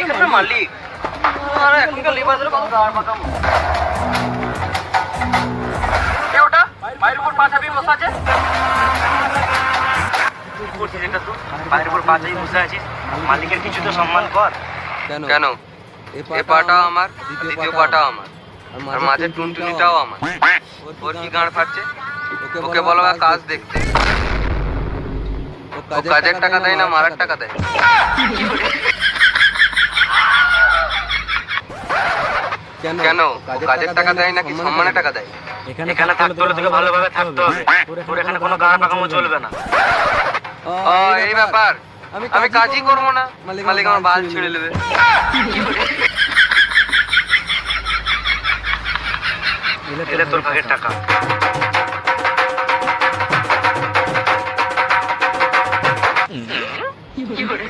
মালিক আরে এখনকার লেবারদের কত দাঁড় পাকাম কে ওটা পায়ের উপর পা চাপিয়ে বসে আছে তুই করছিস এটা তুই পায়ের উপর পা চাপিয়ে বসে আছিস মালিকের কিছু তো সম্মান কর কেন এ পাটাও আমার দ্বিতীয় পাটাও আমার আর মাঝের টুনটুনিটাও আমার ওর কি গাঁড় ফাটছে ওকে বলো কাজ দেখতে ও কাজের টাকা দেয় না মারার টাকা দেয় কেন কাজের টাকা দেয় নাকি সম্মানের টাকা দেয় এখানে থাকতে হলে তোকে ভালোভাবে থাকতে হবে তোর এখানে কোনো গাঁড় পাকামো চলবে না ও এই ব্যাপার আমি কাজই করবো না মালিক আমার বাল ছিঁড়ে নেবে এলে তোর ভাগের টাকা কি করে